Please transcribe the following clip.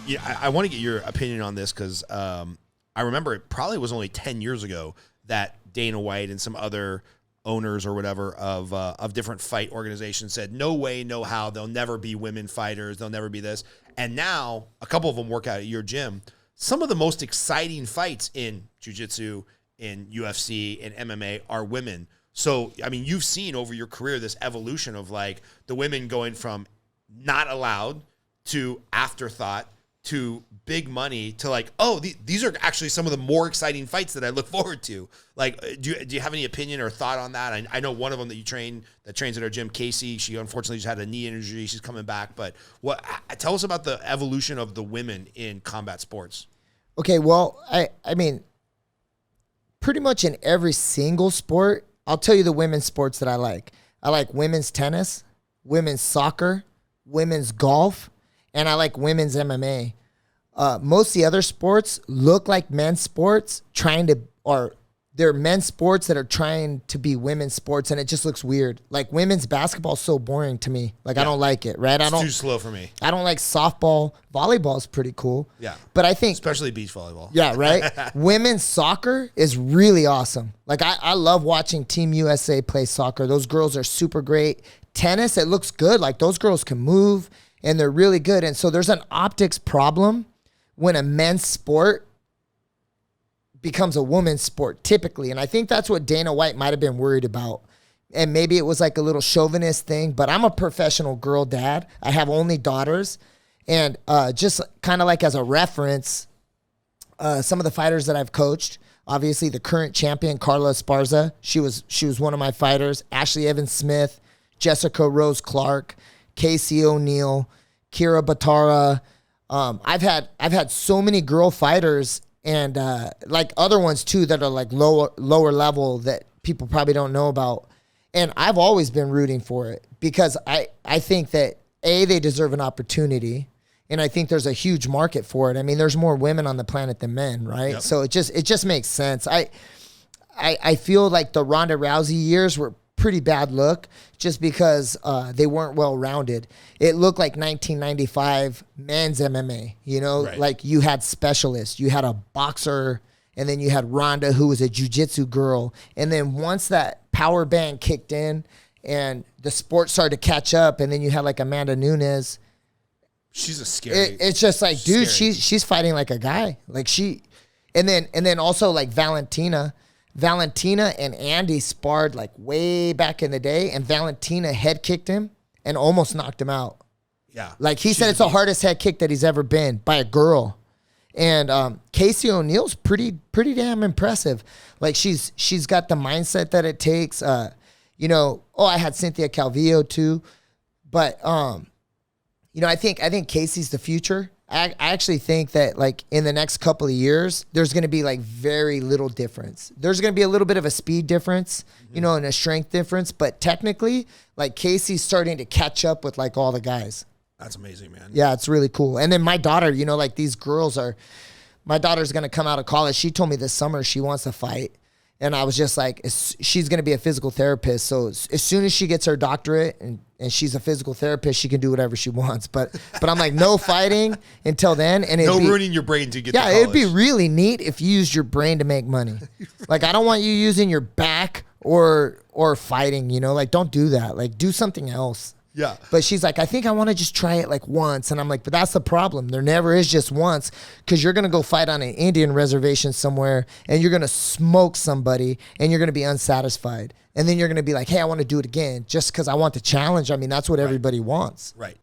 Yeah, I want to get your opinion on this because I remember it probably was only 10 years ago that Dana White and some other owners or whatever of different fight organizations said, no way, no how, there'll never be women fighters, there'll never be this. And now a couple of them work out at your gym. Some of the most exciting fights in jiu-jitsu, in UFC, and MMA are women. So, I mean, you've seen over your career this evolution of like the women going from not allowed to afterthought to big money to like, oh, these are actually some of the more exciting fights that I look forward to. Like, do you have any opinion or thought on that? I know one of them that trains at our gym, Casey. She unfortunately just had a knee injury. She's coming back. But tell us about the evolution of the women in combat sports. Okay, well, I mean, pretty much in every single sport, I'll tell you the women's sports that I like. I like women's tennis, women's soccer, women's golf, and I like women's MMA. Most of the other sports look like men's sports they're men's sports that are trying to be women's sports, and it just looks weird. Like women's basketball is so boring to me. Like I don't like it, right? It's too slow for me. I don't like softball. Volleyball is pretty cool. Yeah. But I think especially beach volleyball. Yeah, right? Women's soccer is really awesome. Like I love watching Team USA play soccer. Those girls are super great. Tennis, it looks good. Like those girls can move and they're really good. And so there's an optics problem when a men's sport becomes a woman's sport typically. And I think that's what Dana White might have been worried about. And maybe it was like a little chauvinist thing, but I'm a professional girl dad. I have only daughters. And just kind of like as a reference, some of the fighters that I've coached, obviously the current champion, Carla Esparza, she was one of my fighters. Ashley Evans Smith, Jessica Rose Clark, Casey O'Neill, Kira Batara. I've had so many girl fighters and like other ones too that are like lower level that people probably don't know about. And I've always been rooting for it because I think that they deserve an opportunity, and I think there's a huge market for it. I mean, there's more women on the planet than men, right? Yep. So it just makes sense. I feel like the Ronda Rousey years were pretty bad look just because they weren't well-rounded. It looked like 1995 men's MMA, right. Like you had specialists, you had a boxer, and then you had Ronda, who was a jiu-jitsu girl. And then once that power band kicked in and the sport started to catch up, and then you had like Amanda Nunes. She's a scary. It's just like, dude, she's fighting like a guy. Like and then also like Valentina and Andy sparred like way back in the day, and Valentina head kicked him and almost knocked him out. Yeah. Like he said it's the hardest head kick that he's ever been by a girl. And Casey O'Neill's pretty damn impressive. Like she's got the mindset that it takes. I had Cynthia Calvillo too. But I think Casey's the future. I actually think that like in the next couple of years, there's going to be like very little difference. There's going to be a little bit of a speed difference, and a strength difference. But technically, like Casey's starting to catch up with like all the guys. That's amazing, man. Yeah, it's really cool. And then my daughter, like these girls my daughter's going to come out of college. She told me this summer she wants to fight. And I was just like, she's going to be a physical therapist. So as soon as she gets her doctorate and she's a physical therapist, she can do whatever she wants. But I'm like, no fighting until then. And no ruining your brain to get to college. Yeah, it'd be really neat if you used your brain to make money. Like, I don't want you using your back or fighting, like, don't do that. Like, do something else. Yeah. But she's like, I think I want to just try it like once. And I'm like, but that's the problem. There never is just once, because you're going to go fight on an Indian reservation somewhere and you're going to smoke somebody and you're going to be unsatisfied. And then you're going to be like, hey, I want to do it again just because I want the challenge. I mean, that's what everybody wants. Right.